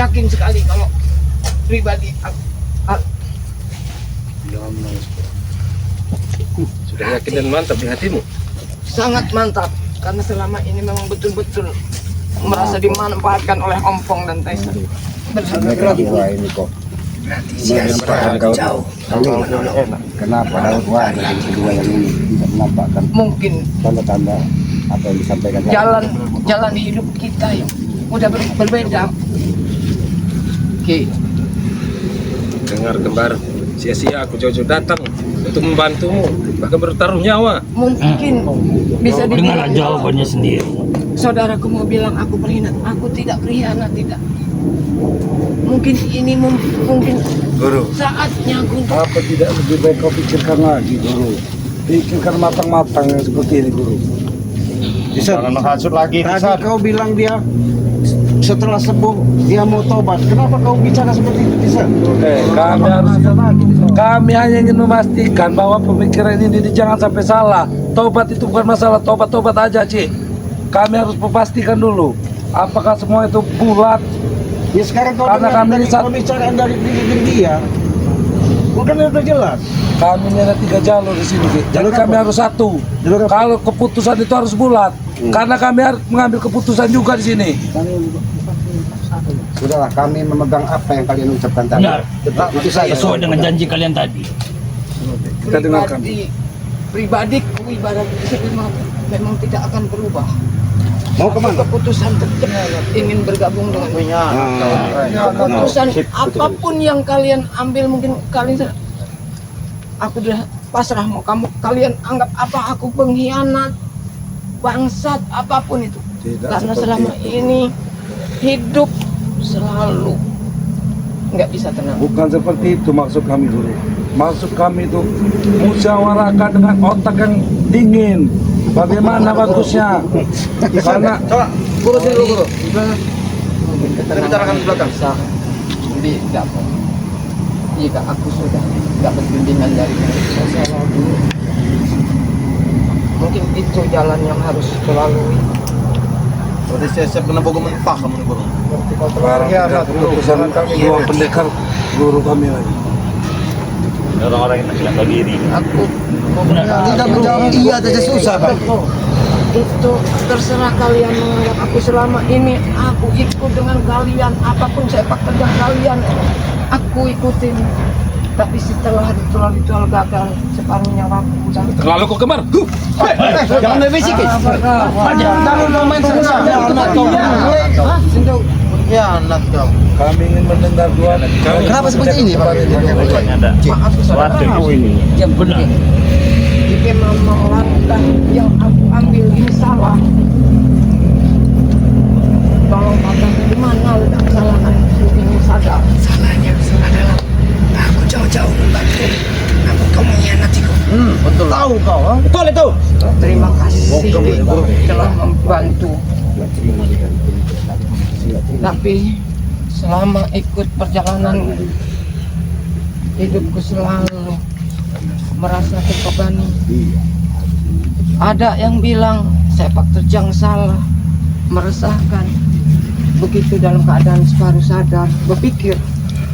yakin sekali kalau pribadi Jangan menangis. Sudah yakin dan mantap di hatimu? sangat mantap karena selama ini memang betul-betul merasa dimanfaatkan oleh Ompong dan Taisa. Ini kok. Jauh. Kenapa Daud wah yang kedua yang ini tidak menampakkan Mungkin tanda-tanda apa yang disampaikan jalan hidup kita yang udah berbeda. Oke. Dengar kembar, sia-sia aku jauh-jauh datang untuk membantumu, bahkan bertaruh nyawa. Mungkin bisa Dengarlah dibilang jawabannya sendiri. saudaraku mau bilang aku berkhianat. Aku tidak berkhianat, tidak. Mungkin ini mungkin Guru. saatnya aku untuk Apa tidak lebih baik kau pikirkan lagi Guru? Pikirkan matang-matang yang seperti ini Guru. Jangan menghasut lagi. Tadi kau bilang dia setelah sembuh dia mau tobat. Kenapa kau bicara seperti itu bisa? Kami hanya ingin memastikan bahwa pemikiran ini jangan sampai salah. Tobat itu bukan masalah tobat aja, Ci. Kami harus memastikan dulu apakah semua itu bulat. Ya sekarang kau Karena dengar kami dari saat- pembicaraan dari dia. Bukan udah jelas. Kami ini ada 3 jalur di sini, Ci. Jadi Jalur kami apa? harus satu. Jalur apa? Kalau keputusan itu harus bulat, karena kami harus mengambil keputusan juga di sini. Sudahlah, kami memegang apa yang kalian ucapkan tadi. Benar. Itu saja. Sesuai dengan janji kalian tadi. Kita dengarkan. pribadiku ibarat memang tidak akan berubah. Mau kemana? Keputusan tetap ingin bergabung dengan keputusan apapun yang kalian ambil, mungkin kalian aku udah pasrah, mau kalian anggap apa aku pengkhianat, bangsat, apapun itu. Tidak Karena seperti selama itu. ini hidup selalu nggak bisa tenang. Bukan seperti itu maksud kami dulu. Maksud kami itu musyawarahkan dengan otak yang dingin. Bagaimana bagusnya? Karena Guru sini dulu, Guru. Kita bicarakan belakang. Tidak. Jika aku sudah dapat bimbingan dari masalah dulu, mungkin itu jalan yang harus dilalui. Berarti saya kena bogo mentah kamu nih, Guru. sekarang kita keputusan dua pendekar guru kami lagi. Orang-orang yang tidak tahu diri. Aku Tidak menjawab iya saja susah, Pak. itu terserah kalian menganggap aku selama ini aku ikut dengan kalian, apapun sepak terjang kalian aku ikutin. Tapi setelah ritual gagal, separuh nyawaku dan Terlalu kok kembar. Jangan berbisik. Jangan main susah. Khianat kau. Kami ingin mendengar dua. Kenapa seperti ini, Pak? Ada maaf sesuatu ini yang benar. jika memang langkah yang aku ambil ini salah, tolong katakan di mana letak kesalahan ini sadar. Salahnya adalah aku jauh-jauh membantu, namun kau mengkhianatiku. Betul. Tahu kau, ha? Betul itu. Terima kasih telah membantu. Tapi selama ikut perjalanan hidupku selalu merasa terbebani. Ada yang bilang sepak terjang salah, meresahkan. Begitu dalam keadaan separuh sadar, berpikir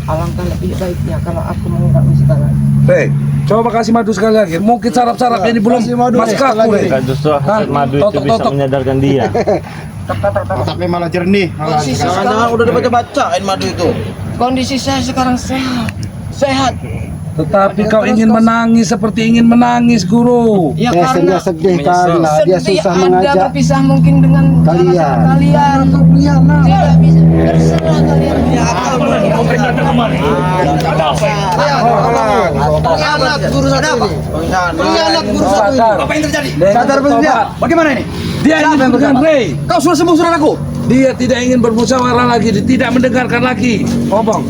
alangkah lebih baiknya kalau aku mengurangi segalanya. Hei, coba kasih madu sekali lagi. Mungkin sarap-sarap ini belum mas kaku, Rey. Kan justru hasil madu itu bisa Totok. menyadarkan dia. Otaknya malah jernih. Kondisi Jangan-jangan udah dibaca-bacain madu itu. Kondisi saya sekarang sehat. Tetapi kau ingin menangis seperti ingin menangis, Guru. Ya Dia karena sedih karena dia sedih susah Anda mengajak berpisah mungkin dengan kalian. kalian. Tidak bisa, terserah kalian. Pengkhianat guru satu ini. Pengkhianat guru satu ini. Sadar. Apa yang terjadi? Sadar dia. Bagaimana ini? Dia ingin dengan Rey. Kau sudah sembuh saudaraku. Dia tidak ingin bermusyawarah lagi, dia tidak mendengarkan lagi. Ngomong.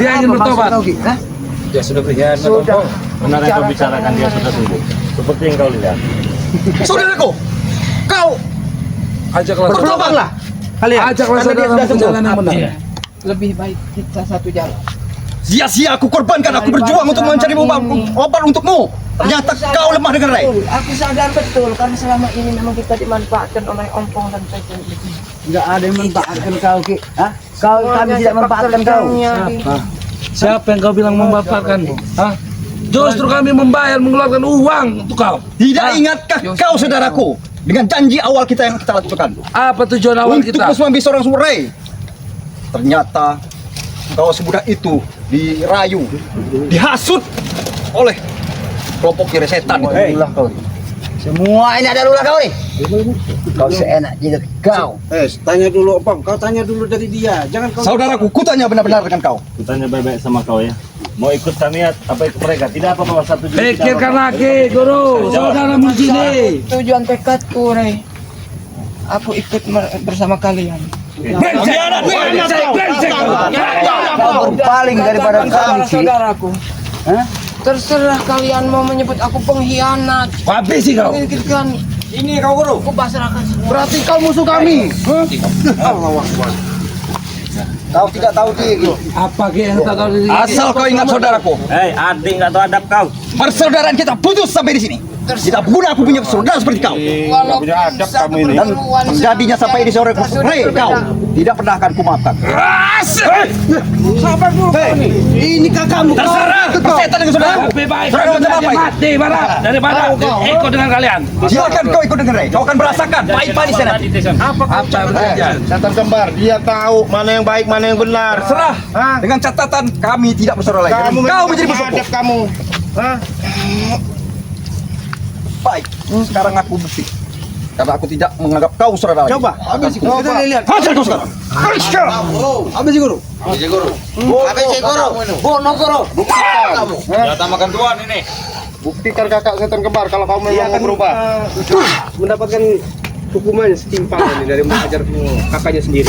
Dia ingin bertobat. Dia sudah berkhianat. Sudah. Benar yang kau bicarakan dia sudah sembuh. Seperti yang kau lihat. Saudaraku. Kau Ajaklah bertobatlah. Kalian. Ajaklah Karena dia saudara sudah sembuh. jalan yang benar. Lebih baik kita satu jalan. Sia-sia aku korbankan, aku berjuang untuk mencari obat untukmu. Ternyata kau lemah dengan Rai. Aku sadar betul karena selama ini memang kita dimanfaatkan oleh Ompong dan Taisen. Enggak ada yang memanfaatkan kau, Ki. Hah? kami tidak memanfaatkan kau. Siapa yang kau bilang memanfaatkan? Hah? Justru kami membayar, mengeluarkan uang untuk kau. Tidak ingatkah kau saudaraku dengan janji awal kita yang kita lakukan Apa tujuan awal untuk kita? mengambil seorang sumberai? Ternyata kau semudah itu dirayu, dihasut oleh kelompok kiri setan. Itulah kau. Semua ini ada lulah kau nih. Kau seenak jidat kau. Tanya dulu Opang, kau tanya dulu dari dia. Jangan kau. Saudaraku, kutanya benar-benar dengan kau. Kutanya baik-baik sama kau ya. Mau ikut kami apa ikut mereka? Tidak apa-apa, 1 juta. Pikirkan lagi, Guru. Saudara Mujini. Tujuan tekadku, Rey. Aku ikut bersama kalian. Pengkhianat, brengsek. Kau berpaling daripada kami, Ki. Saudara-saudaraku. Terserah kalian mau menyebut aku pengkhianat. Habisi kau. Pikirkan, Ini kau guru. aku pasrahkan semua. Berarti kau musuh kami. Allah Akbar. Kau tidak tahu diri. Apa yang tak tahu diri? Asal kau ingat saudaraku, Hei, adik nggak tahu adab kau. persaudaraan kita putus sampai di sini. Tidak guna aku punya saudara seperti kau. Walau bisa Dan menjadinya sampai di sore Rey, kau tidak pernah akan kumaafkan. Sabar dulu kau nih. Ini kakakmu. Terserah, persetan dengan saudaraku. Lebih baik Saudara kami macam apa saja ini? mati daripada ikut dengan kalian. Silakan kau ikut dengan Rey. Kau akan merasakan pahit manisnya nanti. Apa yang terjadi? Setan kembar, dia tahu mana yang baik, mana yang benar. Terserah. Dengan catatan kami tidak bersaudara lagi. Kamu Kau menjadi musuhku. hadap kamu. Hah? Baik. Sekarang aku bukti. Karena aku tidak menganggap kau saudara lagi. Coba. Habis kita lihat. Hajar kau sekarang. Habis guru. Bono guru. Buktikan kakak setan kembar kalau kamu memang mau berubah. Mendapatkan hukuman setimpal ini dari mengajar kakaknya sendiri.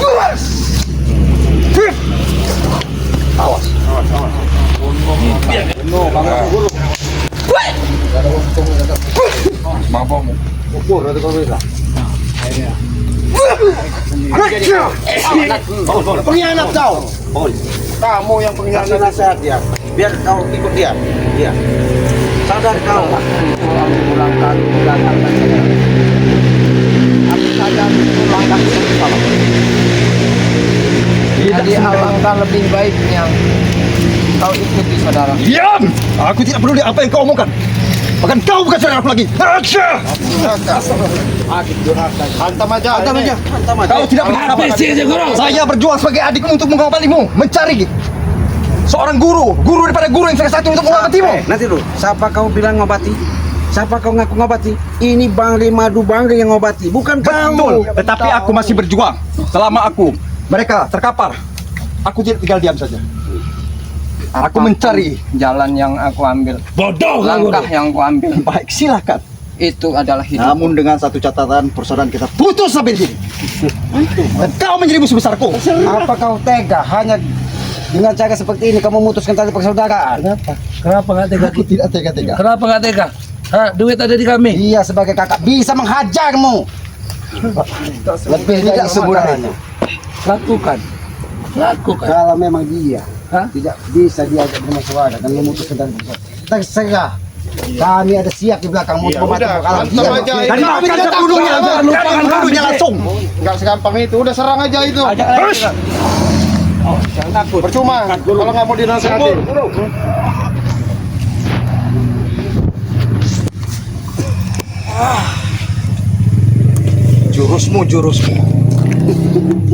Pengkhianat kau. Kamu yang pengkhianat. Kasih nasihat dia. Biar kau ikut dia. Iya. Sadar kau. Jadi alangkah lebih baiknya kau ikuti saudara. Diam! Aku tidak peduli apa yang kau omongkan. Bahkan kau bukan saudara aku lagi. Hajar! Hantam aja. Kau tidak pernah Habisi aja, Guru. Saya berjuang sebagai adikmu untuk mengobatimu, mencari seorang guru daripada guru yang salah satu untuk mengobatimu. Nanti dulu. Siapa kau bilang ngobati? Siapa kau ngaku ngobati? Ini Bangli Madu Bangli yang ngobati, bukan Betul, kau. tetapi aku masih berjuang. Selama mereka terkapar, aku tidak tinggal diam saja. Aku mencari jalan yang aku ambil, Bodoh kau, Guru. langkah yang aku ambil baik, silakan. itu adalah hidup. Namun dengan satu catatan, persaudaraan kita putus sampai di sini. Dan kau menjadi musuh besarku. Apa kau tega hanya dengan cara seperti ini kamu memutuskan tali persaudaraan? Kenapa nggak tega? Aku tidak tega-tega. Kenapa nggak tega? Hah, duit ada di kami. Dia sebagai kakak bisa menghajarmu. Lebih tidak semudah itu. Lakukan. Kalau memang dia Hah? tidak bisa diajak bermusyawarah dan memutuskan tali persaudaraan, terserah. Kami ada siap di belakangmu untuk membantu kalau hantam dia aja. Dan makan bunuhnya, makan bunuhnya langsung. Enggak segampang itu, udah serang aja itu. jangan takut. Percuma kalau nggak mau dinasihati. Jurusmu.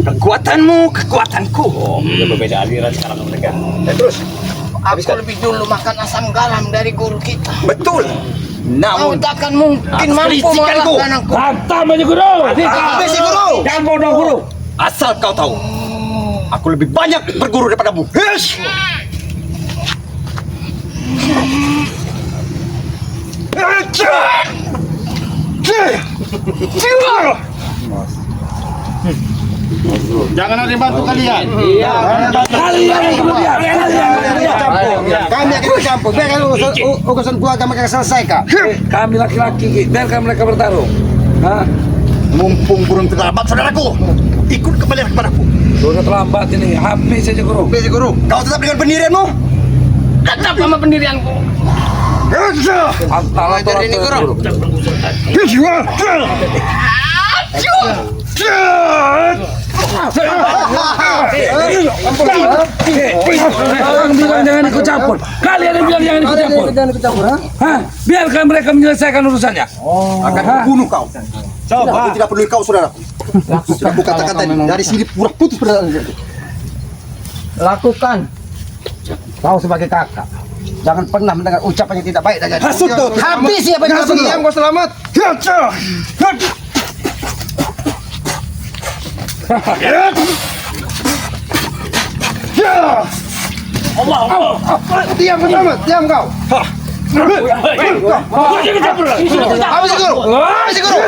Kekuatanku. Udah berbeda aliran sekarang sama mereka. Aku lebih dulu makan asam garam dari guru kita. Betul. Kau Namun takkan mungkin mampu Kritikanku. mengalahkan aku. Hantam aja, Guru. habisi guru. Jangan bodoh, Guru. Asal kau tahu, aku lebih banyak berguru daripadamu. Hish! Jangan ada yang bantu kalian. Kalian yang kemudian. Kami akan bercampur. Biarkan urusan keluarga mereka selesaikan. Kami laki-laki, biarkan mereka bertarung. Hah? Mumpung burung terlambat, saudaraku, ikut kembali kepadaku. Sudah terlambat ini. Habis saja, Guru. Habisi guru. Kau tetap dengan pendirianmu. Tetap sama pendirianku. Antara ini, Guru. Orang bilang jangan ikut campur. Kalian yang bilang jangan ikut campur. Hah? Biarkan mereka menyelesaikan urusannya. Akan kubunuh kau. Aku tidak peduli kau, saudaraku. Sudah aku katakan tadi, dari sini pura putus persaudaraan. Lakukan. Kau sebagai kakak, jangan pernah mendengar ucapan yang tidak baik dari Hasut kau. habis siapa yang hasut Diam kau selamat. Diam kau selamat. Diam kau. Habis guru. Habis guru.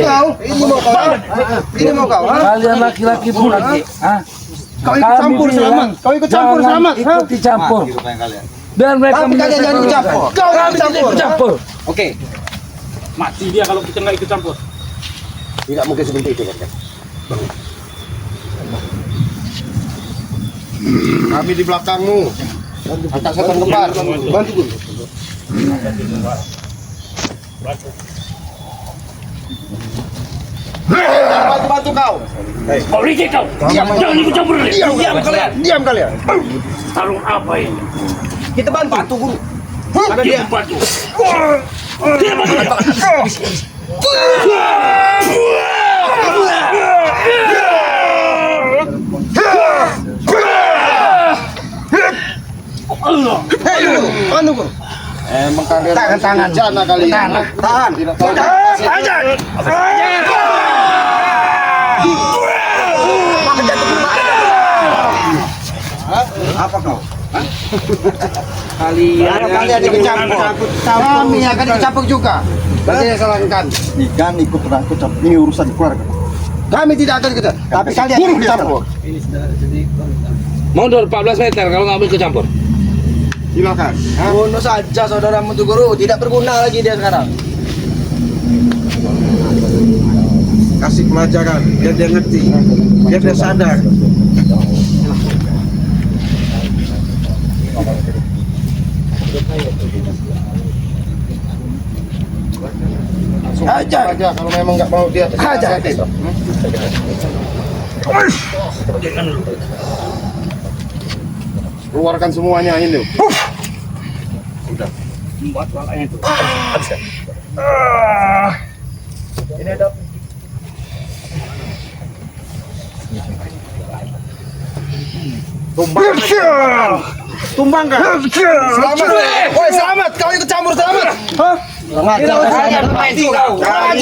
Kau. Ini mau kau. Ini mau kau. Kalian laki-laki bulat. Hah? Kau ikut campur selamat. Kau ikut campur selamat. Ikut dicampur. Biar mereka Tapi kalian jangan ikut campur. Kau Kami ikut tidak campur. ikut campur. Oke, Mati dia kalau kita nggak ikut campur. Tidak mungkin seperti itu kan. kami di belakangmu. Angkat setan kembar. Bantu guru. Bantu kau. Kau licik kau. Jangan ikut campur. Diam kalian. Diam kalian. Tarung apa ini? Kita bantu guru. Ada dia bantu. Dia bantu. Hei guru. Bantu guru. Emang kalian Tangan. jana kalian. Tahan. Tidak tahu. Apa kau? Kalian ikut campur. Kami akan ikut campur juga. Berarti saya salahkan. Ikan ikut pernah ikut campur. Ini urusan keluarga. Kami tidak akan ikut campur. Tapi kalian ikut campur. Mundur 14 meter kalau nggak mau ikut campur. Silakan. Bunuh saja saudaramu tuh guru. Tidak berguna lagi dia sekarang. Kasih pelajaran biar dia ngerti. Biar dia sadar. Hajar. Aja kalau memang nggak mau dia Hajar. keluarkan semuanya ini. Tumbangkan. Selamat. Woi, selamat. Kau ikut campur selamat. Hah? Ajar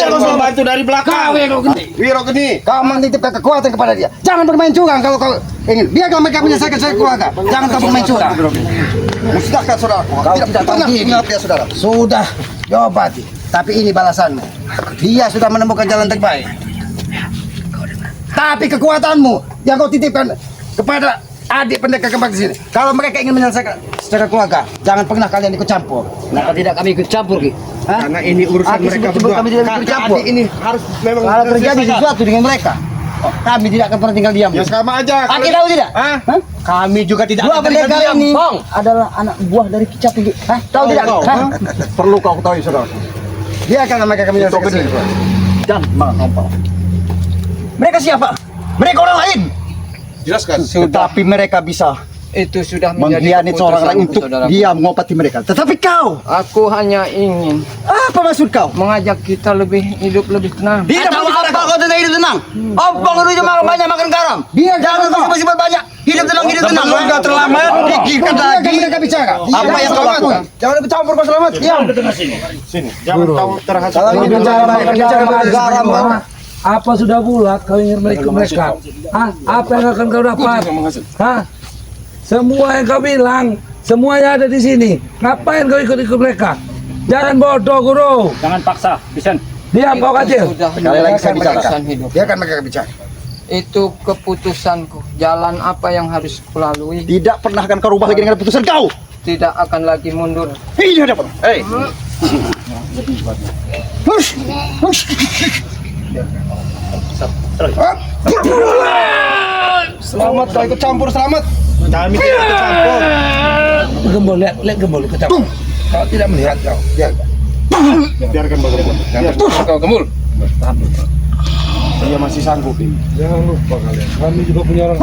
kau selamat bantu dari belakang. Wiro Geni. Kau menitipkan kekuatan kepada dia. Jangan bermain curang kalau kau ingin. Biarkan mereka menyelesaikan saya keluarga. Jangan kau bermain curang. Musnahkan saudaraku. Tidak pernah mengingat dia saudara. Sudah, diobati. Tapi ini balasanmu. Dia sudah menemukan jalan terbaik. Tapi kekuatanmu yang kau titipkan kepada adik pendekar kembar di sini. Kalau mereka ingin menyelesaikan secara keluarga, jangan pernah kalian ikut campur. Kenapa tidak kami ikut campur, Ki? Hah? Karena ini urusan Aku mereka sebut-sebut berdua. kami tidak ikut Kakak campur. adik ini harus memang Kalau terjadi diselesaikan. sesuatu dengan mereka, kami tidak akan pernah tinggal diam. Ya sama aja. Aki tahu tidak? Hah? Hah? Kami juga tidak Dua akan tinggal pendekar diam. ini Bang. adalah anak buah dari Kicap. Hah? Tahu tidak? Hah? Perlu kau ketahui saudara. Biarkan mereka menyelesaikan Itu sesuatu. Dan mengompol. Mereka siapa? Mereka orang lain. Jelaskan. Tetapi mereka bisa Itu sudah menjadi mengkhianati seorang lain keputusanku, untuk saudaraku. dia mengobati mereka. Tetapi kau, Aku hanya ingin apa maksud kau? mengajak kita hidup lebih tenang. Tidak tahu apa kau tentang hidup tenang. Obong itu cuma banyak makan garam. Jangan kau bersifat banyak. Hidup tenang, hidup tenang. Sudah terlambat. Pikirkan lagi. Mereka bicara. Apa yang kau lakukan? Jangan ikut campur kau selamat. Diam. Sini. Jangan kau terhasut. Kalau ini bicara garam. Apa sudah bulat kau ingin mereka? Hah? Apa yang akan kau dapat? Hah? Semua yang kau bilang, semuanya ada di sini. Ngapain kau ikut-ikut mereka? Jangan bodoh, guru. Jangan paksa, Bisen. Diam kau kecil. Sudah Sekali lagi saya bicara. keputusan hidup. Biarkan mereka bicara. Itu keputusanku. Jalan apa yang harus kulalui, Tidak pernah akan kau rubah lagi dengan keputusan kau. tidak akan lagi mundur. Ini hadapan. Hei. Hush. Hush. Selamat kau ikut campur selamat. Kami tidak ikut campur. Gembul, lihat gembul ikut campur. Kau tidak melihat kau. Biarkan bagaimana. Kau gembul. dia masih sanggup ini. Jangan lupa kalian, kami juga punya orang.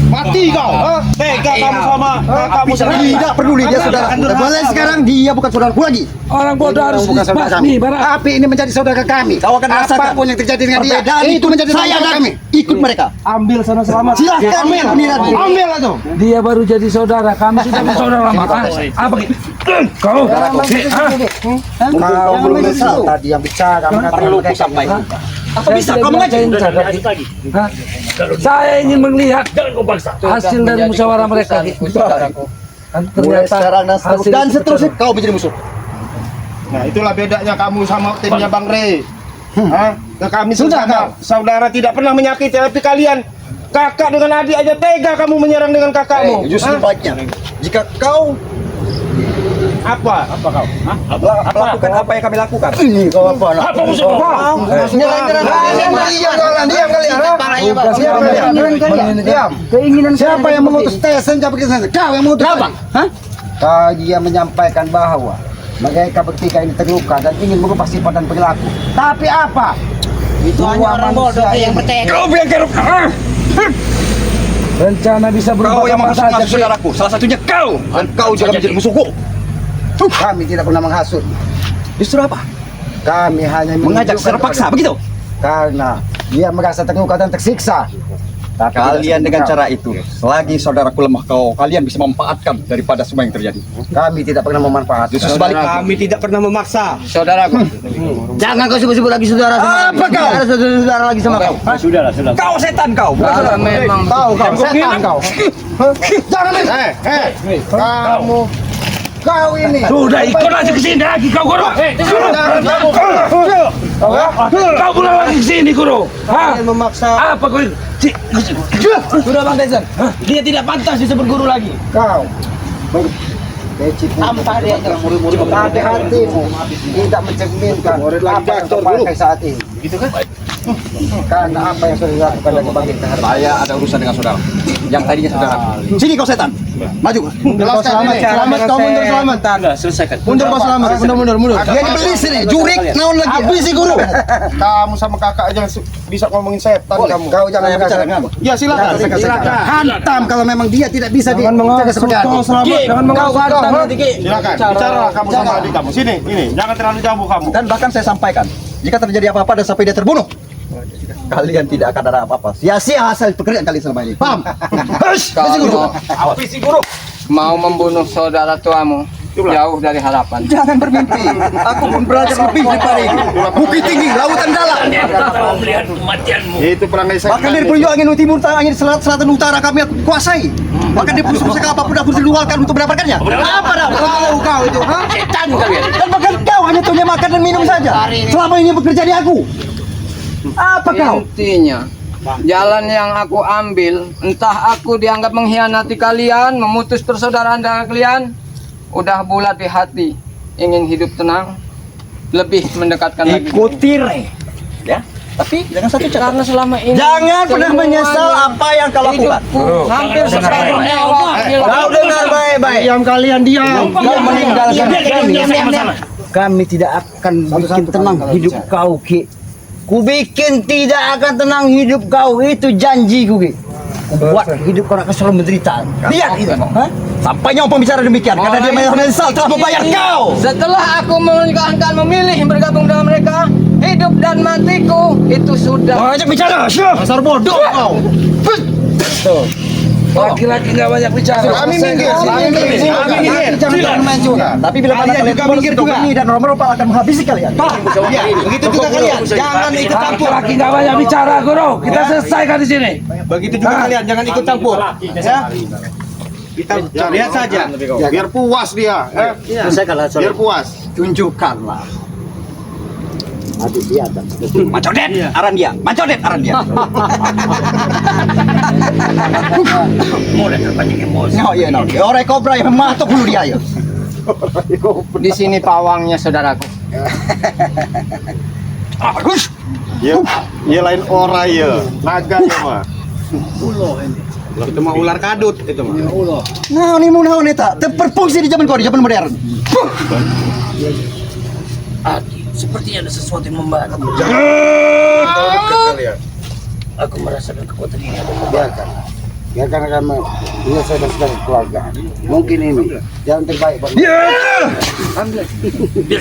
Mati kau. Tega kamu sama kakakmu sendiri. Tidak peduli dia saudara. Mulai sekarang dia bukan saudaraku lagi. Orang bodoh harus Bukan saudara dibasmi, Barat. Tapi ini menjadi saudara kami. Kau akan rasakan apapun yang terjadi dengan dia. Itu menjadi saudara kami. Ikut mereka. Ambil sana selamat. Silahkan ambil. Ambil itu. Dia baru jadi saudara, kami sudah bersaudara lama. Apa gitu? Kau? Kau belum menyesal tadi yang bicara perlu sampaikan. Apa bisa kau mengaji? Saya ingin melihat hasil dari musyawarah mereka. Kan Mulai ternyata sekarang hasil dan itu seterusnya kau menjadi musuh. Nah, itulah bedanya kamu sama timnya Bang Rey. Hah? Kami sudah saudara tidak pernah menyakiti, tapi kalian kakak dengan adik aja tega kamu menyerang dengan kakakmu. Justru Hah? baiknya jika kau Apa kau? lakukan apa yang kami lakukan. Ini kau apa? Apa musuh kau? Diam kalian. Diam. Keinginan siapa yang mengutus Tyson sampai ke sana? Kau yang mengutus. Apa? Hah? Dia menyampaikan bahwa mereka bertiga ini terluka dan ingin merubah sifat dan perilaku. Tapi apa? Itu hanya orang bodoh yang bertekad. Kau yang keruk. rencana bisa berubah Kau yang kapan menghasut saja, Ki. saudaraku, salah satunya kau. Dan kau juga menjadi musuhku. Kami tidak pernah menghasut. Justru apa? Kami hanya mengajak secara paksa, begitu? Karena dia merasa terluka dan tersiksa. Tapi kalian dengan cara itu, selagi saudaraku lemah kalian bisa memanfaatkan daripada semua yang terjadi. Kami tidak pernah memanfaatkan. Justru sebaliknya. Kami tidak pernah memaksa. Saudaraku. Jangan kau sebut-sebut lagi saudara. Apa kau? Ada saudara lagi sama kau. Sudah. Kau setan kau. Kalau memang Kau setan kau. Jangan kamu. Kau ini. Sudah ikut aja ke sini lagi kau guru. Kau pulang lagi ke sini guru. Hah? Memaksa. Apa kau? sudah Bang Tyson. Dia tidak pantas disebut guru lagi. Kau. Tanpa dia tapi hatimu tidak mencerminkan apa yang kau pakai saat ini. Gitu kan? Karena apa yang sudah dilakukan dan kebangkit saya ada urusan dengan saudara. Yang tadinya saudara. Sini kau setan. Maju. Selamat kau mundur selamat. Selesaikan. Mundur kau selamat. Mundur. Dia dibeli sini. Jurik naon lagi. Habis si guru. Kamu sama kakak aja bisa ngomongin setan kamu. Kau jangan bicara. Ya silakan. Hantam kalau memang dia tidak bisa dijaga seperti hati. Jangan Kau hantam nanti, Ki. Silakan. Bicaralah kamu sama adik kamu. Sini, jangan terlalu jauh kamu. Dan bahkan saya sampaikan, jika terjadi apa-apa dan sampai dia terbunuh, kalian tidak akan ada apa-apa. Sia-sia hasil pekerjaan kalian selama ini. Paham? Kalau mau membunuh saudara tuamu jauh dari harapan. Jangan bermimpi. Aku pun belajar lebih daripada ini. Bukit tinggi, lautan dalam. Itu perangai setan. Bahkan dari penjuru angin timur, angin selatan utara kami kuasai. Bahkan di pusaka apapun aku diluarkan untuk mendapatkannya. Apa dah? Kau itu, ha? Setan kalian. Dan bahkan kau hanya punya makan dan minum saja. Selama ini bekerja di aku. Apa kau? Intinya jalan yang aku ambil, entah aku dianggap mengkhianati kalian, memutus persaudaraan dengan kalian, udah bulat di hati, ingin hidup tenang, lebih mendekatkan lagi. Ikuti Rey. Ya. Tapi jangan satu cara. Karena selama ini Jangan pernah menyesal apa yang kau lakukan. hampir separuh nyawa. Kau dengar baik-baik. Diam kalian diam. Kau meninggalkan kami. Kami tidak akan bikin tenang hidup kau, Ki. Ku bikin tidak akan tenang hidup kau, itu janjiku, Ki. Ku buat hidup kau akan selalu menderita. Lihat itu. Sampai nyawa pembicara demikian karena dia menyesal telah membayar kau. Setelah aku mengakan memilih bergabung dengan mereka, hidup dan matiku itu sudah. Banyak bicara, dasar bodoh kau. Laki-laki nggak banyak bicara. Kami minggir. Jangan main curang. Tapi bila mana kalian juga minggir juga dan Romer akan menghabisi kalian. Begitu juga kalian. Jangan ikut campur. Laki-laki nggak banyak bicara guru. Kita selesaikan di sini. Begitu juga kalian. Jangan ikut campur. Ya. Kita lihat saja. Biar puas dia. Biar puas. Tunjukkanlah. Adik dia dan Macodet, aran dia. Macodet, aran dia. Oh iya, no. Orang kobra yang mematok bulu dia ya. Di sini pawangnya saudaraku. Ya lain orang ya. Naga ya mah. Itu mah ular kadut itu mah. Nah, ini mau eta, berfungsi di zaman kau di zaman modern. Sepertinya ada sesuatu yang membara. Jangan dekat kalian. Aku merasakan kekuatan ini. Biarkan kami. Ini saya sudah keluarga. Mungkin ini jalan terbaik buat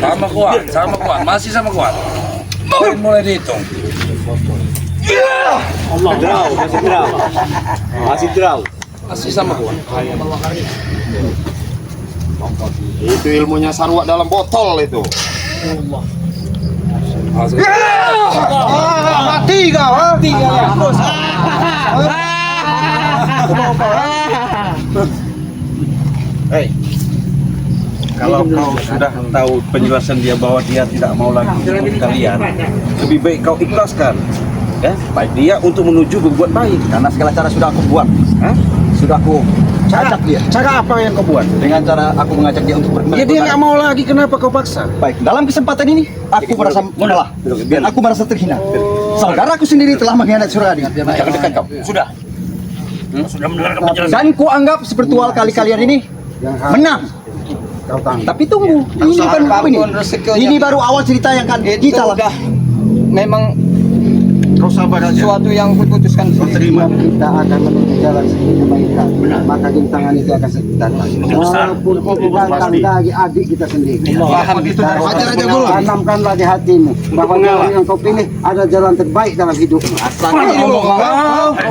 Sama kuat, masih sama kuat. Mulai dihitung. Masih sama kuat. Itu ilmunya sarwa dalam botol itu. mati kau. Hei, kalau kau sudah tahu penjelasan dia bahwa dia tidak mau lagi ikut kalian, lebih baik kau ikhlaskan. Ya, baik dia untuk menuju berbuat baik. Karena segala cara sudah aku buat. Sudah aku ajak dia. Cara apa yang kau buat? Dengan cara aku mengajak dia untuk Ya dia nggak mau lagi, kenapa kau paksa? Baik, dalam kesempatan ini aku merasa mengalah dan aku merasa terhina. Saudaraku sendiri telah mengkhianati Suradi. Jangan dekat kau. Sudah. Sudah mendengarkan penjelasan. Dan ku anggap spiritual kalian ini menang. Tapi tunggu, ini baru awal cerita yang kan kita lakukan. Memang Kau sabar aja. suatu yang kuputuskan. Terima. Kita akan menuju jalan seperti kebaikan. Maka rintangan itu akan datang. Walaupun kita akan lagi adik kita sendiri. Paham gitu. Ajar aja guru. Tanamkanlah di hatimu bahwa jalan yang kau pilih ada jalan terbaik dalam hidupmu.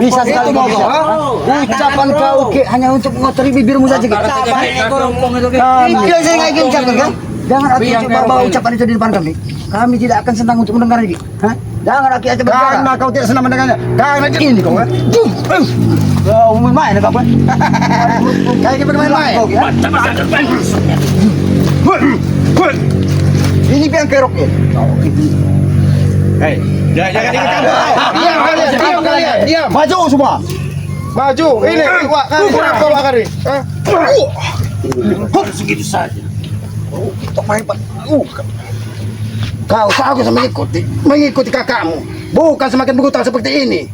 Bisa sekali bisa. Ucapan kau hanya untuk mengotori bibirmu saja. Tidak saya nggak ingin ucapkan kan? Jangan aku bawa ucapan itu di depan kami. Kami tidak akan senang untuk mendengar lagi. Jangan aku aja berbicara. Karena kau tidak senang mendengarnya. Karena ini kau kan. Kau main kau kan. Kayak bermain-main kau kan. Ini piang kerok ya. Hei, jangan ikut campur. Diam kalian, diam. Maju semua. Maju. Ini Wak Kari. Kenapa Wak Kari? Segitu saja. Tok main Pak. Kau seharusnya mengikuti kakakmu, bukan semakin berhutang seperti ini.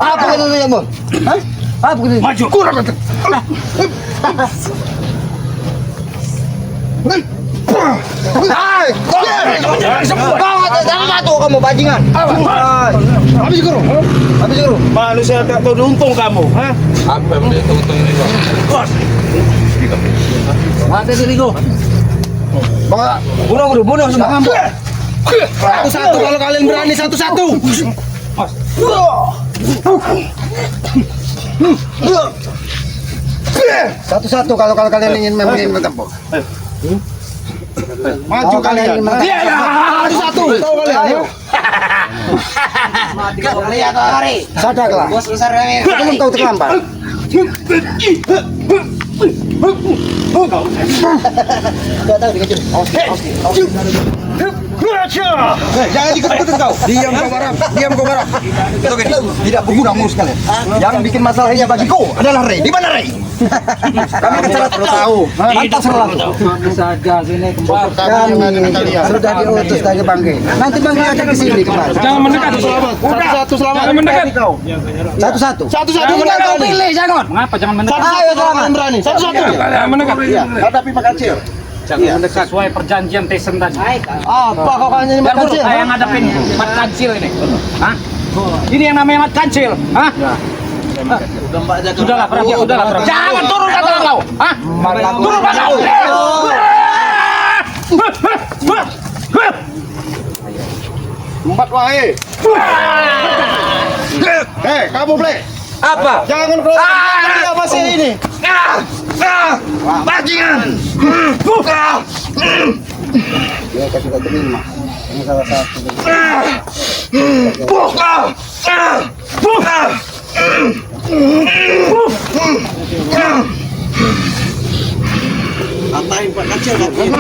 Apa kata dia, Bos? Apa kata dia? Maju. Kurang kata. Jangan matu kamu bajingan. Habis guru. Habis guru. Manusia tak tahu untung kamu, ha? Apa yang dia untung ini? Mati diriku. Bunuh semua. Satu-satu kalau kalian berani satu-satu. Satu-satu kalau kalian ingin bertempur. Maju kalian. Satu-satu. Tahu kalian. Sadarlah. Belum kau terlambat. Jangan ikut-ikutin kau. Diam kau barang. Tidak berguna ngurus kalian. Yang bikin masalah ini bagiku adalah Rey. Di mana Rey? Kami bicara perlu tahu. Lantas selalu. Saja sini kembali. Kami sudah diutus dari Bangke. Nanti Bangke akan ke sini kembali. Jangan mendekat. Satu-satu selamat. Jangan mendekat. Satu-satu. Satu-satu. Tinggal kau pilih, jangan. Mengapa jangan mendekat? Ayo selamat. Berani. Satu-satu. Jangan mendekat. Hadapi Pak Kacil. Jangan mendekat. Sesuai perjanjian Tyson tadi. Apa kau kan ini Biar makan dulu sih? saya yang ngadepin Mat Kancil ini. Hah? Ini yang namanya Mat Kancil. Hah? Sudahlah, perhatian. Jangan turun kata kau. Hah? Turun kata kau. Empat wae. Hei, kamu Ble. Apa? Jangan keluar. Dia masih ini. Bajingan. Ya, kita sudah terima. Ini salah satu. Atain Pak Kacil kaki.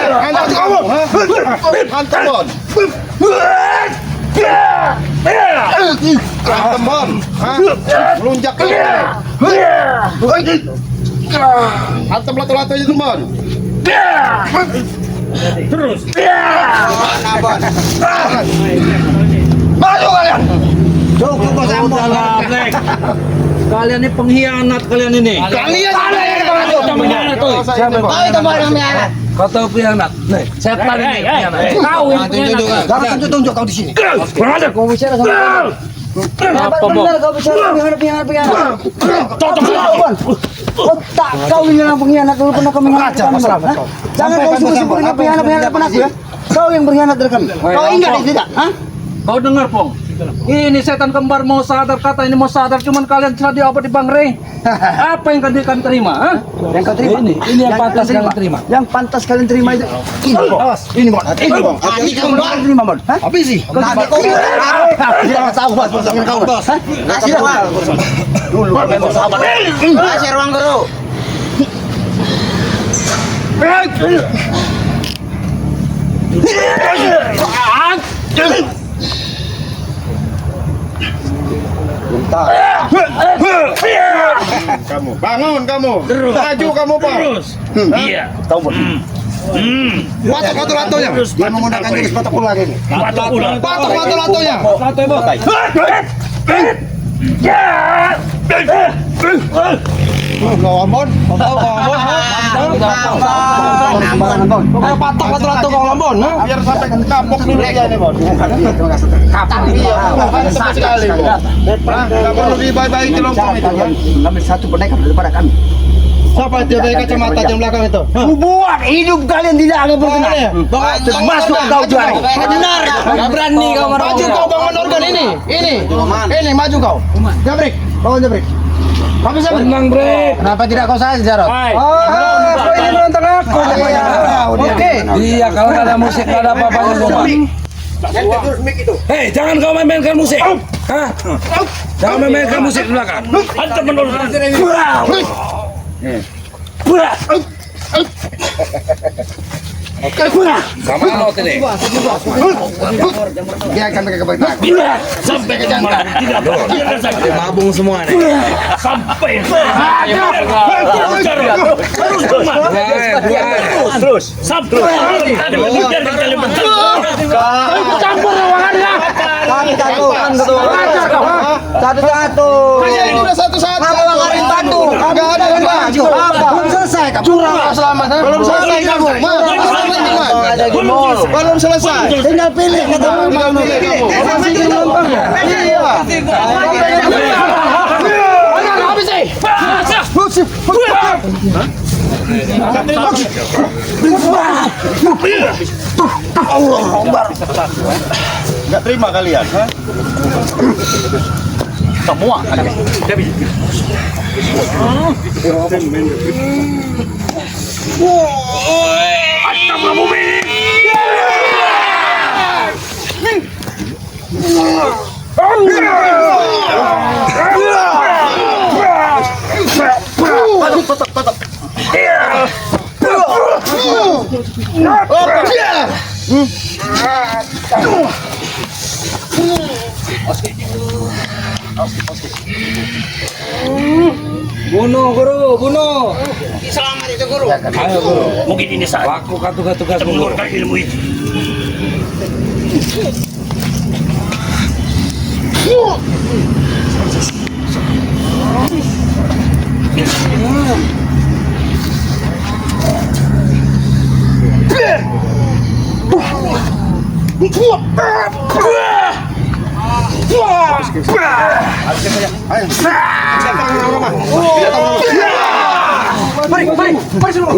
Hantam kamu. Hantam Bon. Hantam Bon. Melunjak kamu. Hantam lato-lato itu Bon. Terus. Maju kalian. Cukup kau sambung. Kalian ini pengkhianat kalian ini. Kalian Kau tahu pengkhianat? Nih, setan ini pengkhianat. Kau yang pengkhianat. Jangan tunjuk kau di sini. Kurang ajar. Kau bicara sama benar kau bicara pengkhianat. Otak kau ini yang pengkhianat dulu pernah kau mengkhianati kami. Jangan kau sebut-sebut dengan pengkhianat pernah ya. Kau yang berkhianat dari kami. Kau ingat tidak? Hah? Kau dengar, Pong? Ini setan kembar mau sadar, kata ini mau sadar, cuman kalian tadi apa di Bang Rey? Apa yang kalian terima? Ha? Yang kau terima? Ini yang pantas kalian terima. Yang pantas kalian terima itu ini, Bos. Ini, Bos. Ini, Bos. Ini kau terima, Bos. Hah? Apa sih? Kau tidak tahu, Bos. Jangan kau, Bos. Kasih dah, Bos. Dulu memang sahabat. Kasih ruang guru. Kamu bangun kamu. Maju kamu Pak. Iya. Tahu, Bos. Patok latonya. Dia menggunakan jurus patok ular ini. Patok latonya. Lombon, patok latu kau Lombon, biar sampai kapok dulu aja nih Bon. Kapok sekali Bon. Nggak perlu dibaik-baik di Lombon itu. Kami satu pendekar daripada kami. Siapa itu dari kacamata yang belakang itu? Buat hidup kalian tidak ada berguna. Termasuk kau juara. Benar. Gak berani kau marah. Maju kau bangun organ ini. Ini maju kau. Jabrik, bangun Jabrik. Kamu siapa? Tenang, Bre. Kenapa tidak kau saja, Jarot? Kau ini menonton aku. Oke. Iya, kalau nggak ada musik, nggak ada apa-apanya semua. Hei, jangan kau mainkan musik. Hah? Jangan mainkan musik di belakang. Antum menurut. Sama lo tadi. Dia akan pakai kebaikan. Sampai ke jangan. Tidak mabung semua nih. Sampai. Terus. Sampai. Campur ruangannya. Satu-satu. Ini udah satu-satu. Satu. Enggak ada yang maju. Belum selesai kamu. Curang selamat. Belum selesai kamu. Belum selesai. Tinggal pilih kata Tinggal pilih kamu. masih di nontonnya. Nggak terima kalian, ha? Semua. Bunuh, guru, bunuh. Selamat itu guru. Ayo, guru. Mungkin ini saat lakukan tugas-tugas guru. Ilmu itu.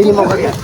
Ini mau kalian.